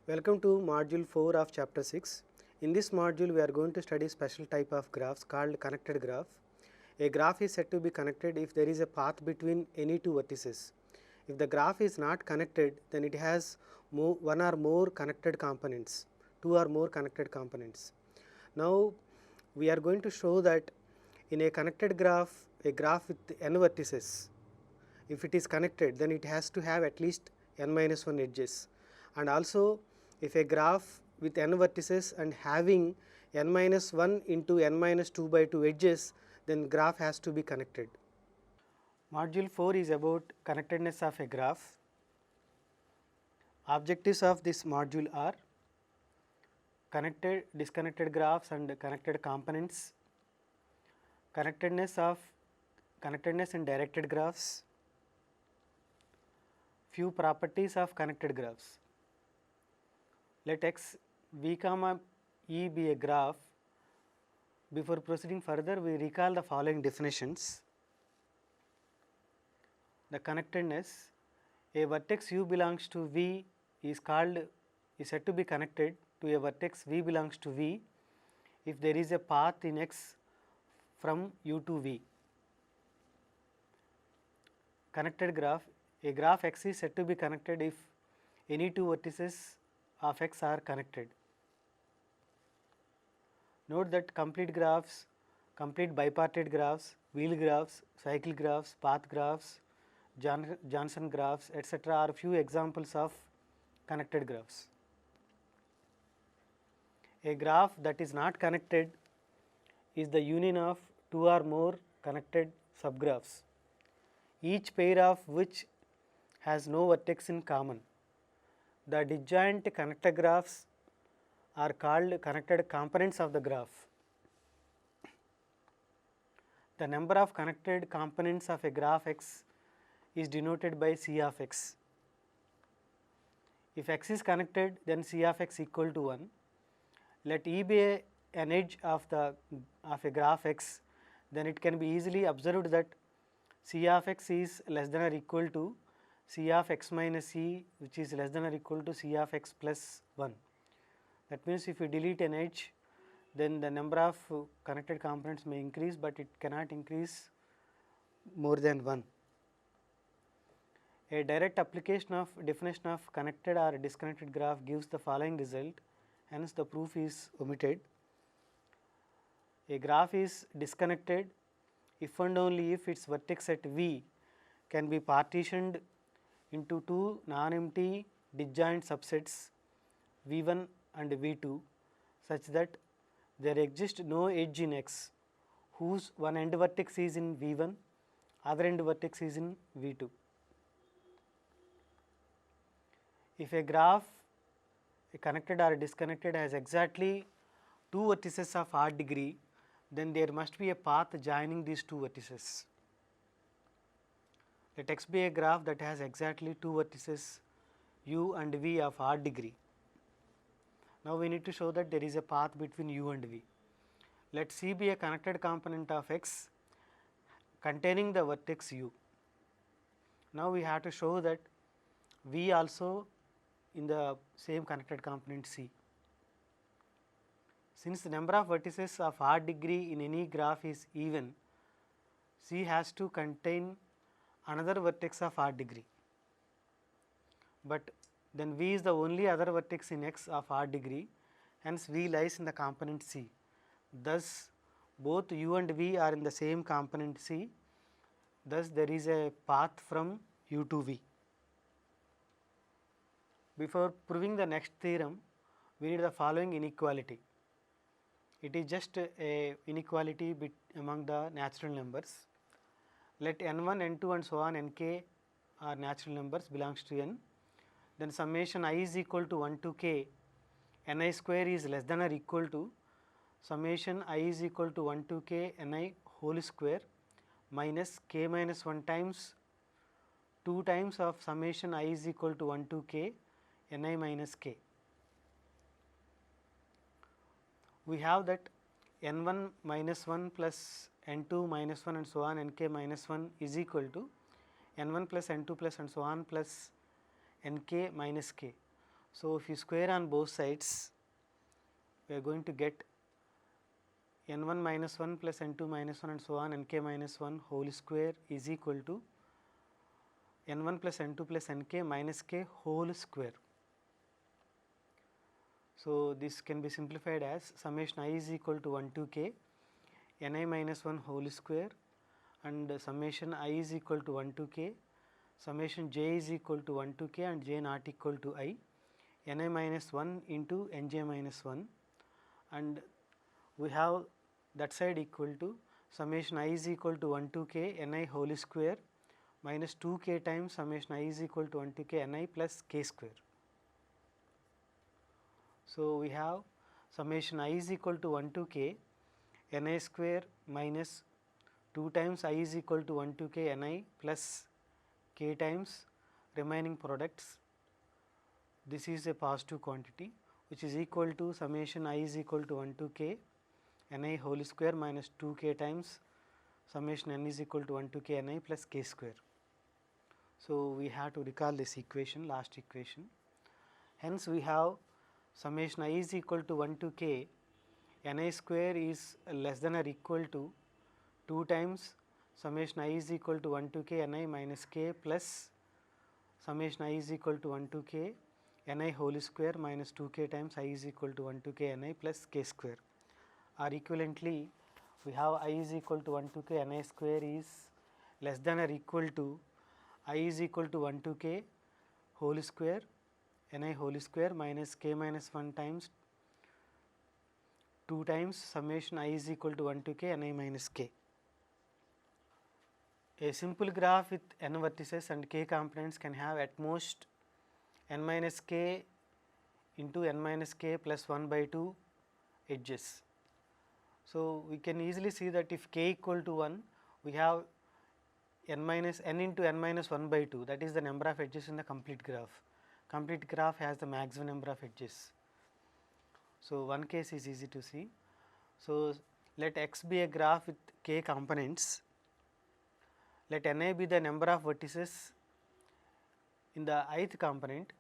Welcome to module 4 of chapter 6. In this module we are going to study special type of graphs called connected graph. A graph is said to be connected if there is a path between any two vertices. If the graph is not connected, then it has one or more connected components, two or more connected components. Now we are going to show that in a connected graph, a graph with n vertices, if it is connected, then it has to have at least n minus 1 edges, and also if a graph with n vertices and having n minus 1 into n minus 2 by 2 edges, then graph has to be connected. Module 4 is about connectedness of a graph. Objectives of this module are connected, disconnected graphs and connected components, connectedness in directed graphs, few properties of connected graphs. Let x v comma e be a graph. Before proceeding further, we recall the following definitions. The connectedness: a vertex u belongs to V is said to be connected to a vertex V belongs to V if there is a path in x from u to V. Connected graph: a graph x is said to be connected if any two vertices of x are connected. Note that complete graphs, complete bipartite graphs, wheel graphs, cycle graphs, path graphs, Johnson graphs, etc. are few examples of connected graphs. A graph that is not connected is the union of two or more connected subgraphs, each pair of which has no vertex in common. The disjoint connected graphs are called connected components of the graph. The number of connected components of a graph x is denoted by C of x. If x is connected, then C of x equal to 1. Let E be an edge of a graph x, then it can be easily observed that C of x is less than or equal to C of x minus E, which is less than or equal to C of x plus 1. That means if you delete an edge, then the number of connected components may increase, but it cannot increase more than 1. A direct application of definition of connected or disconnected graph gives the following result, hence the proof is omitted. A graph is disconnected if and only if its vertex at V can be partitioned into two non-empty disjoint subsets V1 and V2 such that there exists no edge in X whose one end vertex is in V1, other end vertex is in V2. If a graph, a connected or disconnected, has exactly two vertices of odd degree, then there must be a path joining these two vertices. Let X be a graph that has exactly two vertices u and v of odd degree. Now we need to show that there is a path between u and v. Let C be a connected component of X containing the vertex u. Now we have to show that v also in the same connected component C. Since the number of vertices of odd degree in any graph is even, C has to contain another vertex of odd degree, but then V is the only other vertex in X of odd degree, hence V lies in the component C. Thus, both u and v are in the same component C, thus there is a path from u to v. Before proving the next theorem, we need the following inequality. It is just a inequality among the natural numbers. Let n1, n2 and so on nk are natural numbers belongs to n. Then summation I is equal to 1 to k, ni square is less than or equal to summation I is equal to 1 to k ni whole square minus k minus 1 times 2 times of summation I is equal to 1 to k ni minus k. We have that n1 minus 1 plus n2 minus 1 and so on nk minus 1 is equal to n1 plus n2 plus and so on plus nk minus k. So, if you square on both sides, we are going to get n1 minus 1 plus n2 minus 1 and so on nk minus 1 whole square is equal to n1 plus n2 plus nk minus k whole square. So, this can be simplified as summation I is equal to 1 to k ni minus 1 whole square and summation I is equal to 1 to k, summation j is equal to 1 to k and j not equal to I, ni minus 1 into nj minus 1, and we have that side equal to summation I is equal to 1 to k ni whole square minus 2 k times summation I is equal to 1 to k ni plus k square. So, we have summation I is equal to 1 to k ni square minus 2 times I is equal to 1 to k ni plus k times remaining products. This is a positive quantity which is equal to summation I is equal to 1 to k ni whole square minus 2 k times summation n is equal to 1 to k ni plus k square. So, we have to recall this equation, last equation. Hence, we have summation I is equal to 1 to k ni square is less than or equal to 2 times summation I is equal to 1 to k ni minus k plus summation I is equal to 1 to k ni whole square minus 2 k times I is equal to 1 to k ni plus k square, or equivalently we have I is equal to 1 to k ni square is less than or equal to I is equal to 1 to k whole square ni whole square minus k minus 1 times 2 times summation I is equal to 1 to k ni minus k. A simple graph with n vertices and k components can have at most n minus k into n minus k plus 1 by 2 edges. So, we can easily see that if k equal to 1, we have n into n minus 1 by 2, that is the number of edges in the complete graph. Complete graph has the maximum number of edges. So, one case is easy to see. So, let x be a graph with k components. Let ni be the number of vertices in the ith component,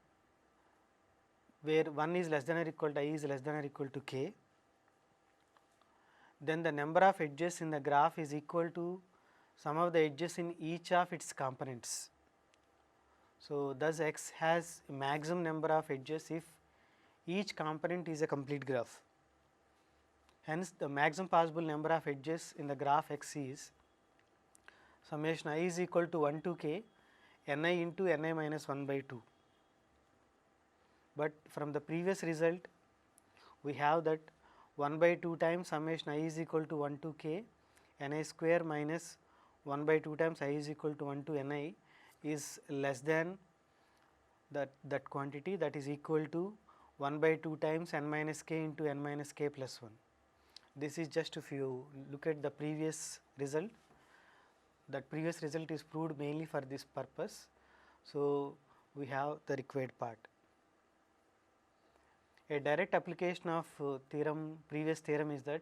where 1 is less than or equal to I is less than or equal to k. Then the number of edges in the graph is equal to sum of the edges in each of its components. So, thus x has a maximum number of edges if each component is a complete graph. Hence, the maximum possible number of edges in the graph x is summation I is equal to 1 to k ni into ni minus 1 by 2. But from the previous result, we have that 1 by 2 times summation I is equal to 1 to k ni square minus 1 by 2 times I is equal to 1 to ni is less than that quantity, that is equal to 1 by 2 times n minus k into n minus k plus 1. This is just if you look at the previous result, that previous result is proved mainly for this purpose. So, we have the required part. A direct application of previous theorem is that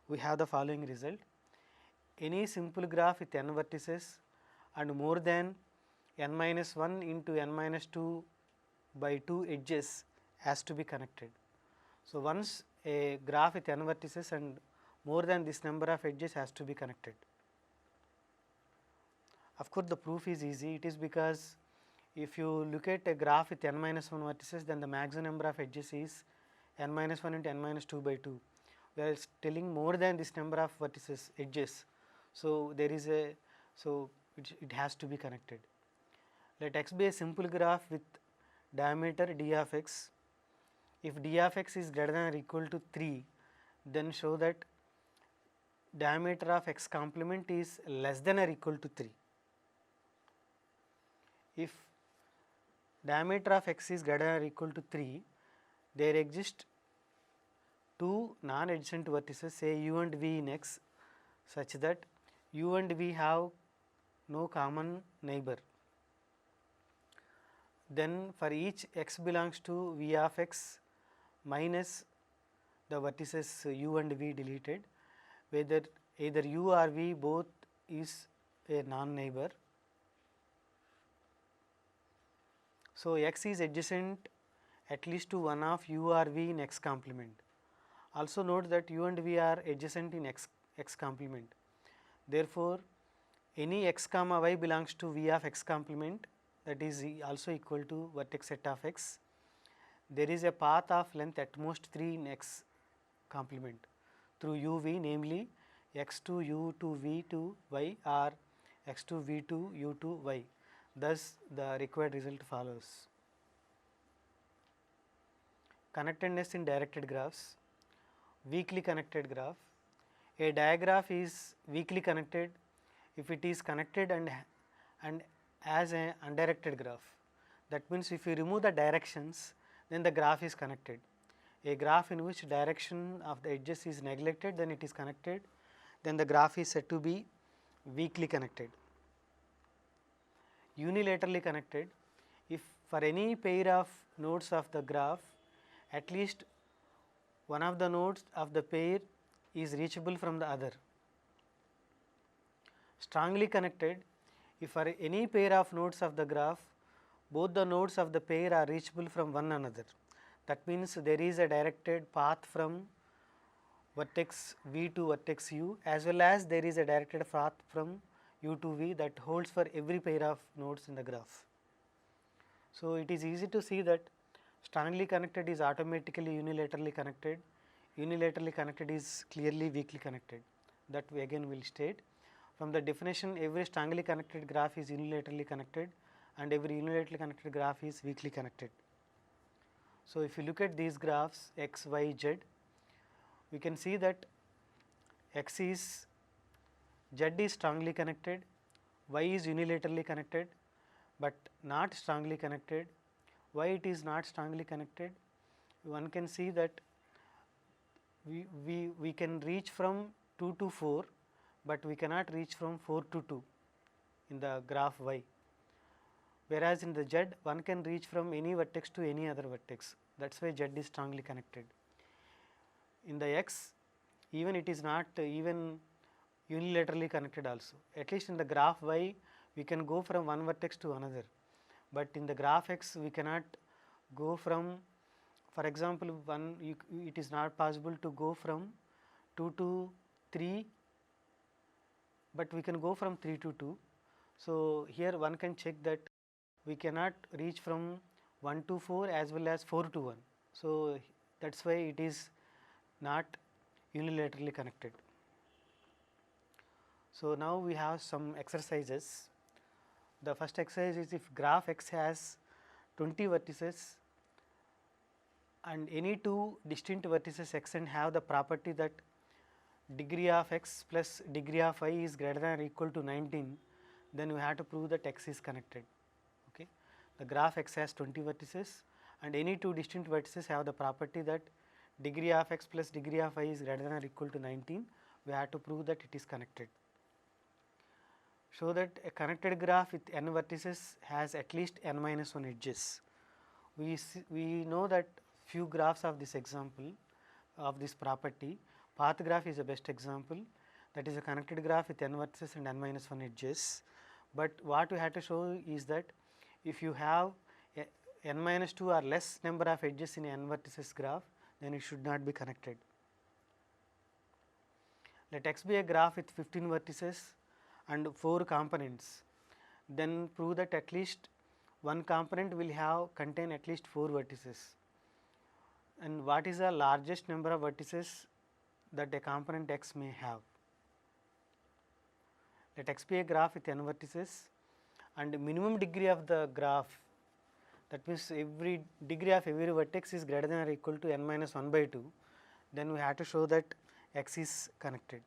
we have the following result: any simple graph with n vertices and more than n minus 1 into n minus 2 by 2 edges has to be connected. So, once a graph with n vertices and more than this number of edges has to be connected. Of course, the proof is easy. It is because if you look at a graph with n minus 1 vertices, then the maximum number of edges is n minus 1 into n minus 2 by 2. We are telling more than this number of vertices edges. So, there is a it has to be connected. Let x be a simple graph with diameter d of x. If d of x is greater than or equal to 3, then show that diameter of x complement is less than or equal to 3. If diameter of x is greater than or equal to 3, there exist two non-adjacent vertices, say u and v in x, such that u and v have no common neighbor. Then for each x belongs to v of x minus the vertices u and v deleted, whether either u or v both is a non-neighbor. So, x is adjacent at least to one of u or v in x complement. Also note that u and v are adjacent in x complement. Therefore, any x comma y belongs to v of x complement, that is also equal to vertex set of x. There is a path of length at most 3 in x complement through u v, namely x to u to v to y or x to v to u to y. Thus, the required result follows. Connectedness in directed graphs. Weakly connected graph. A digraph is weakly connected if it is connected and as an undirected graph. That means, if you remove the directions, then the graph is connected. A graph in which direction of the edges is neglected, then it is connected, then the graph is said to be weakly connected. Unilaterally connected, if for any pair of nodes of the graph, at least one of the nodes of the pair is reachable from the other. Strongly connected, if for any pair of nodes of the graph, both the nodes of the pair are reachable from one another. That means, there is a directed path from vertex v to vertex u, as well as there is a directed path from u to v that holds for every pair of nodes in the graph. So, it is easy to see that strongly connected is automatically unilaterally connected, unilaterally connected is clearly weakly connected. That we again will state. From the definition, every strongly connected graph is unilaterally connected and every unilaterally connected graph is weakly connected. So, if you look at these graphs x, y, z, we can see that x is, z is strongly connected, y is unilaterally connected, but not strongly connected. Why it is not strongly connected? One can see that we can reach from 2 to 4, but we cannot reach from 4 to 2 in the graph y. Whereas, in the z, one can reach from any vertex to any other vertex. That is why z is strongly connected. In the x, even it is not even unilaterally connected also. At least in the graph y, we can go from one vertex to another, but in the graph x, we cannot go from, for example, it is not possible to go from 2 to 3, but we can go from 3 to 2. So, here one can check that we cannot reach from 1 to 4 as well as 4 to 1. So, that is why it is not unilaterally connected. So, now we have some exercises. The first exercise is, if graph x has 20 vertices and any two distinct vertices x and have the property that degree of x plus degree of y is greater than or equal to 19, then we have to prove that x is connected. Okay. The graph x has 20 vertices and any two distinct vertices have the property that degree of x plus degree of y is greater than or equal to 19, we have to prove that it is connected. Show that a connected graph with n vertices has at least n minus 1 edges. We know that few graphs of this example of this property. Path graph is the best example, that is a connected graph with n vertices and n minus 1 edges. But what we have to show is that if you have n minus 2 or less number of edges in n vertices graph, then it should not be connected. Let x be a graph with 15 vertices and 4 components, then prove that at least one component will contain at least 4 vertices. And what is the largest number of vertices that a component x may have? Let x be a graph with n vertices and minimum degree of the graph, that means every degree of every vertex is greater than or equal to n minus 1 by 2, then we have to show that x is connected.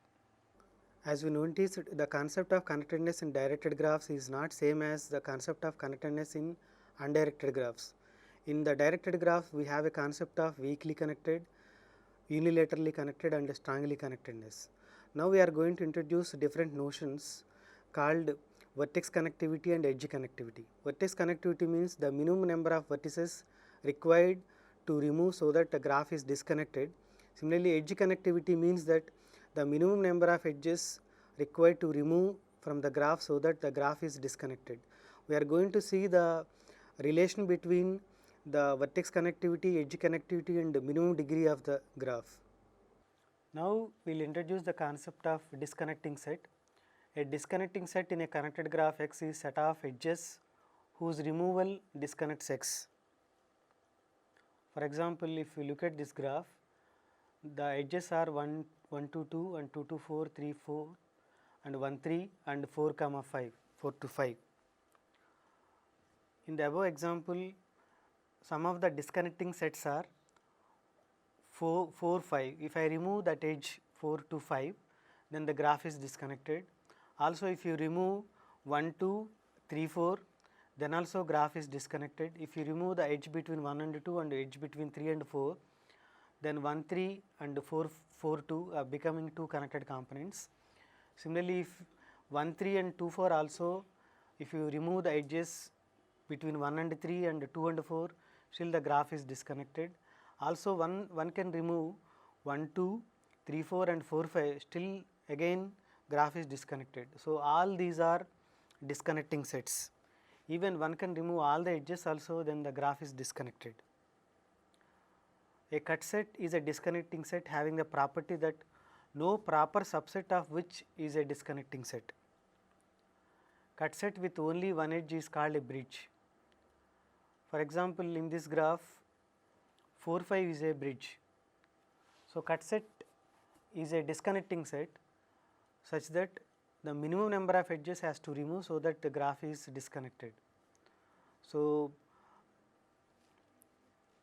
As we noticed, the concept of connectedness in directed graphs is not same as the concept of connectedness in undirected graphs. In the directed graph, we have a concept of weakly connected, unilaterally connected and strongly connectedness. Now, we are going to introduce different notions called vertex connectivity and edge connectivity. Vertex connectivity means the minimum number of vertices required to remove so that the graph is disconnected. Similarly, edge connectivity means that the minimum number of edges required to remove from the graph so that the graph is disconnected. We are going to see the relation between the vertex connectivity, edge connectivity and minimum degree of the graph. Now we will introduce the concept of disconnecting set. A disconnecting set in a connected graph X is set of edges whose removal disconnects X. For example, if you look at this graph, the edges are 1, 1 to 2 and 2 to 4, 3, 4 and 1, 3 and 4, 5, 4 to 5. In the above example, some of the disconnecting sets are 4, 5. If I remove that edge 4 to 5, then the graph is disconnected. Also, if you remove 1, 2, 3, 4, then also graph is disconnected. If you remove the edge between 1 and 2 and edge between 3 and 4, then 1, 3 and 4, 4, 2 are becoming two connected components. Similarly, if 1, 3 and 2, 4 also, if you remove the edges between 1 and 3 and 2 and 4, still the graph is disconnected. Also one can remove 1, 2, 3, 4 and 4, 5, still again graph is disconnected. So all these are disconnecting sets. Even one can remove all the edges also, then the graph is disconnected. A cut set is a disconnecting set having the property that no proper subset of which is a disconnecting set. Cut set with only one edge is called a bridge. For example, in this graph 4, 5 is a bridge. So cut set is a disconnecting set such that the minimum number of edges has to remove so that the graph is disconnected. So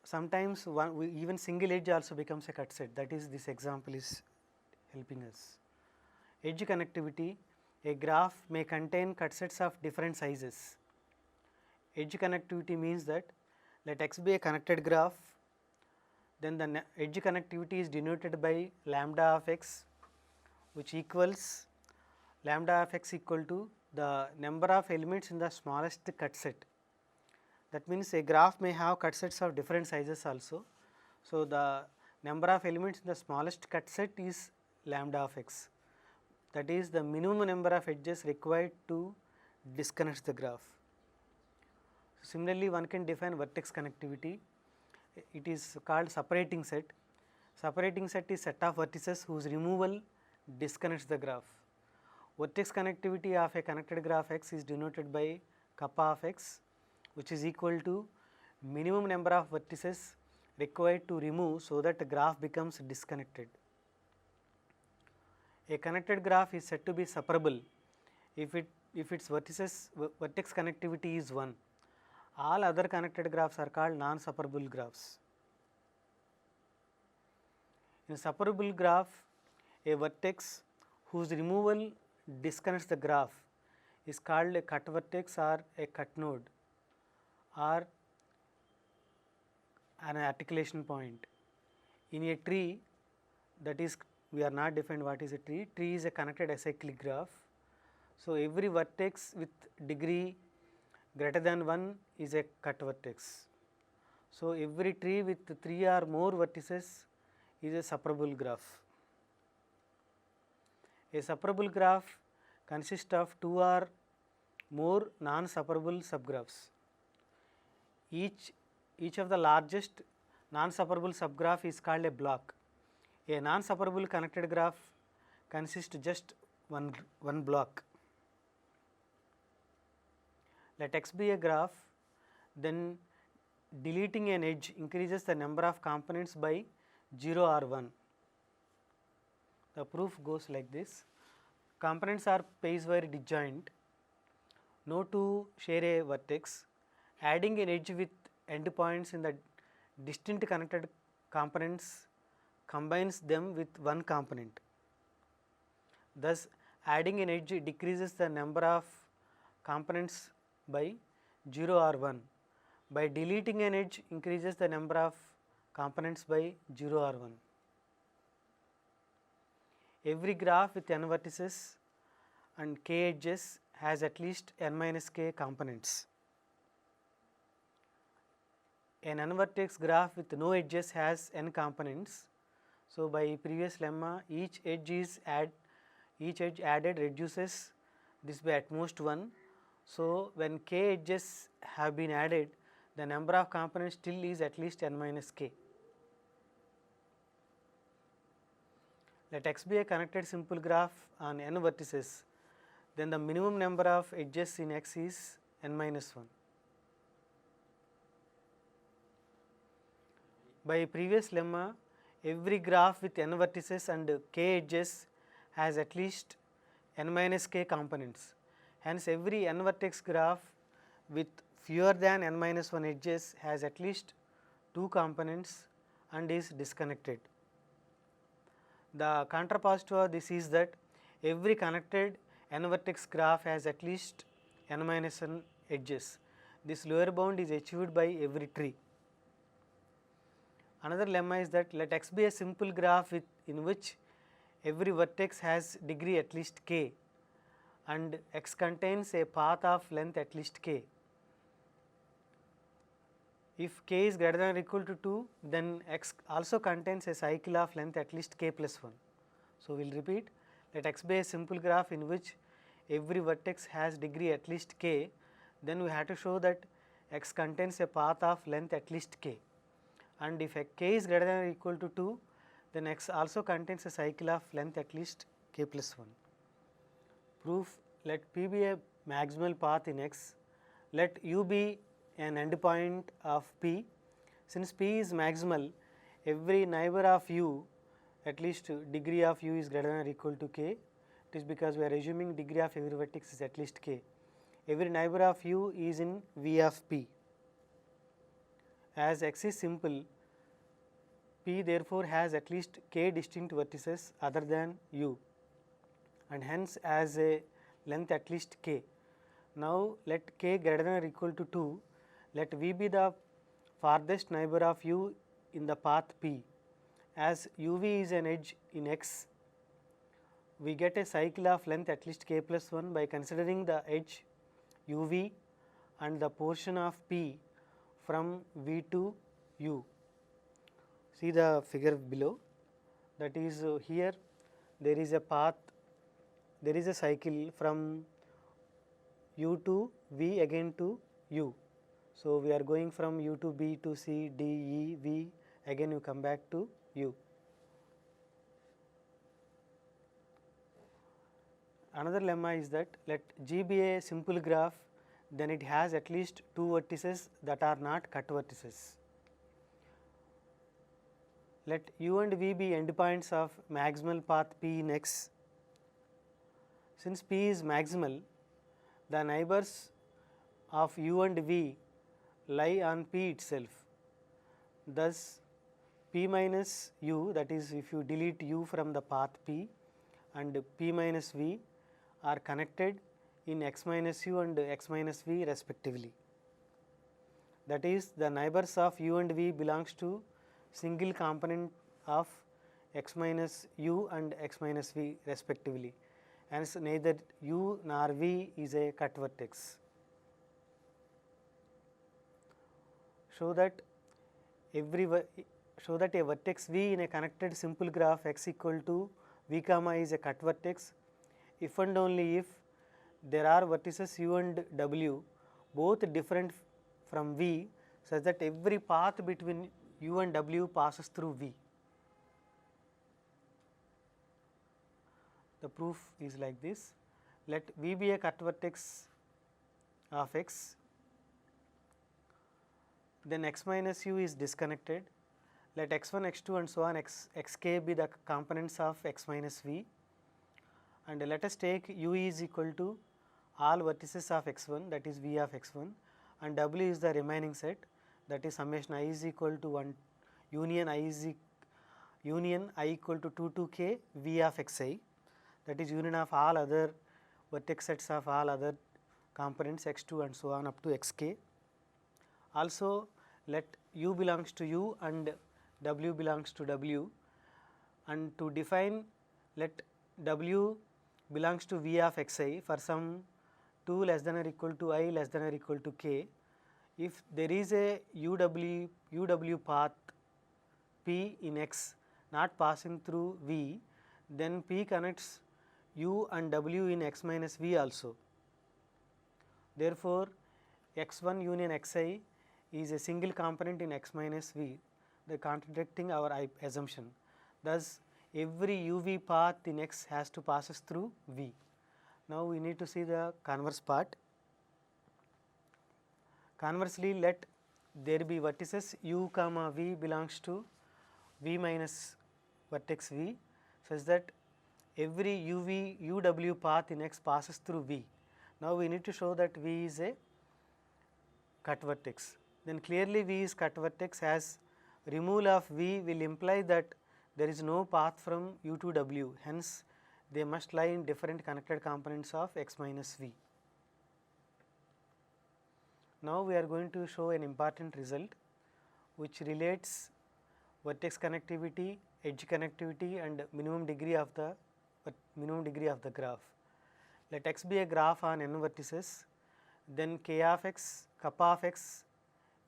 sometimes even single edge also becomes a cut set, that is this example is helping us. Edge connectivity, a graph may contain cut sets of different sizes. Edge connectivity means that let X be a connected graph, then the edge connectivity is denoted by lambda of x, which equals lambda of x equal to the number of elements in the smallest cut set. That means a graph may have cut sets of different sizes also. So the number of elements in the smallest cut set is lambda of x. That is the minimum number of edges required to disconnect the graph. Similarly, one can define vertex connectivity. It is called separating set. Separating set is set of vertices whose removal disconnects the graph. Vertex connectivity of a connected graph X is denoted by kappa of x, which is equal to minimum number of vertices required to remove so that the graph becomes disconnected. A connected graph is said to be separable if its vertex connectivity is 1. All other connected graphs are called non-separable graphs. In a separable graph, a vertex whose removal disconnects the graph is called a cut vertex or a cut node or an articulation point. In a tree, that is, we are not defined what is a tree. Tree is a connected acyclic graph. So every vertex with degree greater than 1 is a cut vertex. So every tree with 3 or more vertices is a separable graph. A separable graph consists of 2 or more non-separable subgraphs. Each of the largest non-separable subgraph is called a block. A non-separable connected graph consists just one block. Let X be a graph, then deleting an edge increases the number of components by 0 or 1. The proof goes like this. Components are pairwise disjoint. No two share a vertex. Adding an edge with endpoints in the distinct connected components combines them with one component. Thus, adding an edge decreases the number of components by 0 or 1. By deleting an edge increases the number of components by 0 or 1. Every graph with n vertices and k edges has at least n minus k components. An n-vertex graph with no edges has n components. So by previous lemma, each edge added reduces this by at most 1. So when k edges have been added, the number of components still is at least n minus k. Let x be a connected simple graph on n vertices, then the minimum number of edges in x is n minus 1. By previous lemma, every graph with n vertices and k edges has at least n minus k components. Hence, every n vertex graph with fewer than n minus 1 edges has at least 2 components and is disconnected. The contrapositive of this is that every connected n vertex graph has at least n minus 1 edges. This lower bound is achieved by every tree. Another lemma is that let x be a simple graph in which every vertex has degree at least k and x contains a path of length at least k. If k is greater than or equal to 2, then x also contains a cycle of length at least k plus 1. So, we will repeat, let x be a simple graph in which every vertex has degree at least k, then we have to show that x contains a path of length at least k, and if k is greater than or equal to 2, then x also contains a cycle of length at least k plus 1. Proof, let p be a maximal path in x, let u be an endpoint of p. Since p is maximal, every neighbor of u, at least degree of u is greater than or equal to k. It is because we are assuming degree of every vertex is at least k. Every neighbor of u is in V of p. As x is simple, p therefore has at least k distinct vertices other than u, and hence as a length at least k. Now, let k greater than or equal to 2, let v be the farthest neighbor of u in the path p. As uv is an edge in x, we get a cycle of length at least k plus 1 by considering the edge uv and the portion of p from v to u. See the figure below, that is here there is a path, there is a cycle from u to v again to u. So, we are going from u to b to c, d, e, v, again you come back to u. Another lemma is that let G be a simple graph, then it has at least 2 vertices that are not cut vertices. Let u and v be endpoints of maximal path p in x. Since p is maximal, the neighbors of u and v lie on p itself. Thus, p minus u, that is if you delete u from the path p, and p minus v are connected in x minus u and x minus v respectively. That is, the neighbors of u and v belongs to single component of x minus u and x minus v respectively. Hence, neither u nor v is a cut vertex. Show that a vertex v in a connected simple graph x equal to v comma is a cut vertex if and only if there are vertices u and w both different from v, such that every path between u and w passes through v. The proof is like this. Let v be a cut vertex of x, then x minus u is disconnected. Let x1, x2 and so on xk be the components of x minus v, and let us take u is equal to all vertices of x1, that is v of x1, and w is the remaining set, that is summation I is equal to 1 union I equal to 2 to k v of xi, that is union of all other vertex sets of all other components x2 and so on up to xk. Also, let u belongs to u and w belongs to w, and to define, let w belongs to v of xi for some 2 less than or equal to I less than or equal to k. If there is a uw path p in x not passing through v, then p connects u and w in x minus v also. Therefore, x1 union xi is a single component in x minus v, the contradicting our assumption. Thus, every uv path in x has to passes through v. Now, we need to see the converse part. Conversely, let there be vertices u comma v belongs to v minus vertex v, such that every uw path in x passes through v. Now, we need to show that v is a cut vertex. Then clearly v is cut vertex, as removal of v will imply that there is no path from u to w, hence they must lie in different connected components of x minus v. Now, we are going to show an important result which relates vertex connectivity, edge connectivity and minimum degree of the graph. Let x be a graph on n vertices, then k of x, kappa of x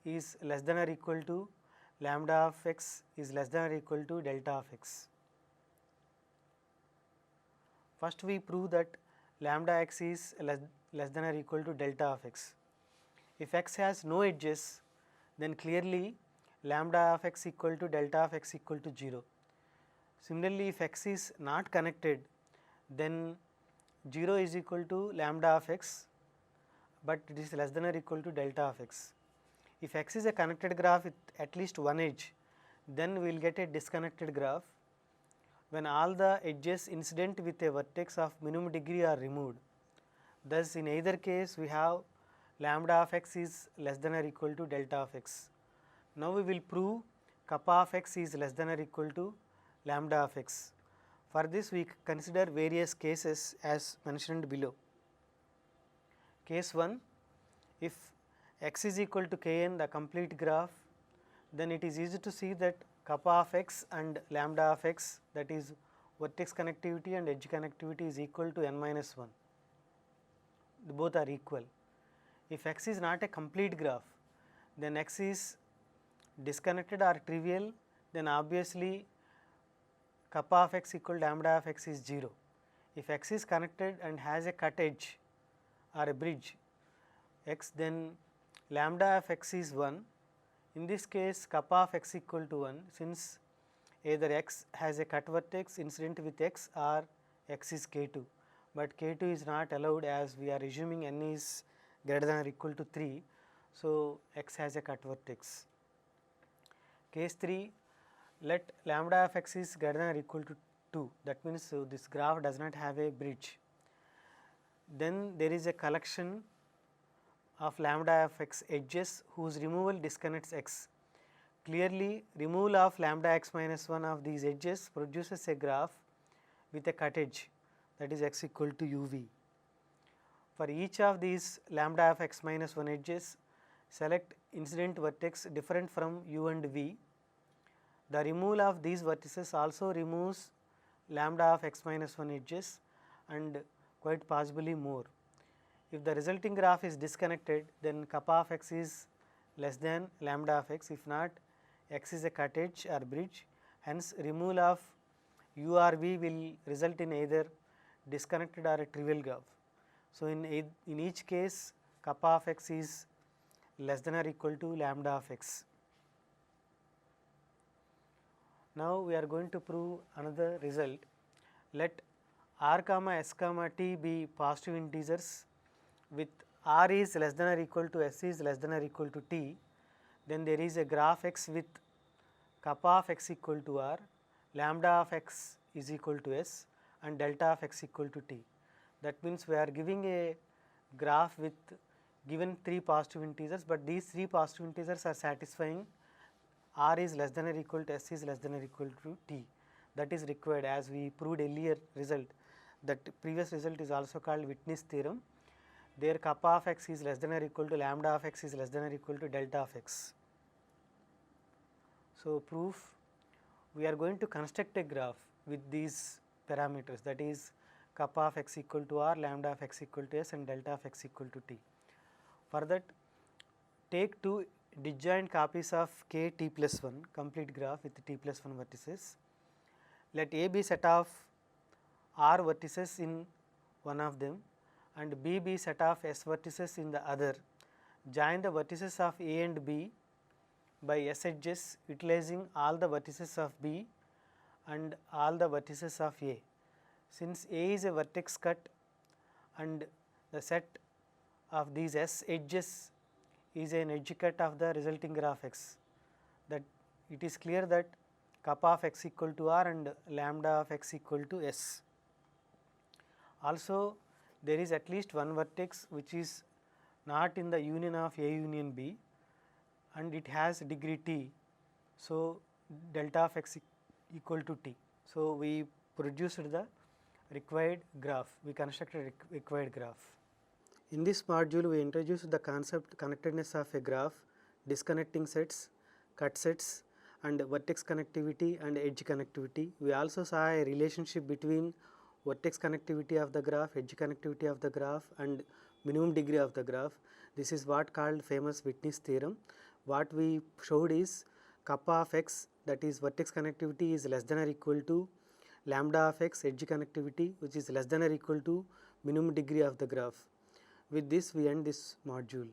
is less than or equal to lambda of x is less than or equal to delta of x. First, we prove that lambda x is less than or equal to delta of x. If x has no edges, then clearly lambda of x equal to delta of x equal to 0. Similarly, if x is not connected, then 0 is equal to lambda of x, but it is less than or equal to delta of x. If x is a connected graph with at least one edge, then we will get a disconnected graph when all the edges incident with a vertex of minimum degree are removed. Thus, in either case we have lambda of x is less than or equal to delta of x. Now, we will prove kappa of x is less than or equal to lambda of x. For this, we consider various cases as mentioned below. Case 1, if x is equal to kn, the complete graph, then it is easy to see that kappa of x and lambda of x, that is vertex connectivity and edge connectivity, is equal to n minus 1. Both are equal. If x is not a complete graph, then x is disconnected or trivial, then obviously kappa of x equal to lambda of x is 0. If x is connected and has a cut edge or a bridge x, then lambda of x is 1. In this case, kappa of x equal to 1, since either x has a cut vertex incident with x or x is k2, but k2 is not allowed as we are assuming n is greater than or equal to 3. So, x has a cut vertex. Case 3, let lambda of x is greater than or equal to 2, that means this graph does not have a bridge. Then there is a collection of lambda of x edges whose removal disconnects x. Clearly, removal of lambda x minus 1 of these edges produces a graph with a cut edge, that is x equal to uv. For each of these lambda of x minus 1 edges, select incident vertex different from u and v. The removal of these vertices also removes lambda of x minus 1 edges and quite possibly more. If the resulting graph is disconnected, then kappa of x is less than lambda of x. If not, x is a cut edge or bridge, hence removal of u or v will result in either disconnected or a trivial graph. So, in each case, kappa of x is less than or equal to lambda of x. Now, we are going to prove another result. Let r comma s comma t be positive integers with r is less than or equal to s is less than or equal to t, then there is a graph x with kappa of x equal to r, lambda of x is equal to s and delta of x equal to t. That means, we are giving a graph with given 3 positive integers, but these 3 positive integers are satisfying r is less than or equal to s is less than or equal to t. That is required, as we proved earlier result. That previous result is also called Whitney's theorem. There kappa of x is less than or equal to lambda of x is less than or equal to delta of x. So, proof, we are going to construct a graph with these parameters, that is kappa of x equal to r, lambda of x equal to s and delta of x equal to t. For that, take 2 disjoint copies of k t plus 1 complete graph with t plus 1 vertices. Let A be set of r vertices in one of them and B be set of s vertices in the other. join the vertices of A and B by S edges utilizing all the vertices of B and all the vertices of A. Since A is a vertex cut and the set of these S edges is an edge cut of the resulting graph X, that it is clear that kappa of x equal to R and lambda of x equal to S. Also there is at least one vertex which is not in the union of A union B and it has degree T. So delta of x equal to T. So we produced the required graph, we constructed required graph. In this module we introduced the concept connectedness of a graph, disconnecting sets, cut sets and vertex connectivity and edge connectivity. We also saw a relationship between vertex connectivity of the graph, edge connectivity of the graph and minimum degree of the graph. This is what called famous Whitney's theorem. What we showed is kappa of x, that is vertex connectivity, is less than or equal to lambda of x, edge connectivity, which is less than or equal to minimum degree of the graph. With this we end this module.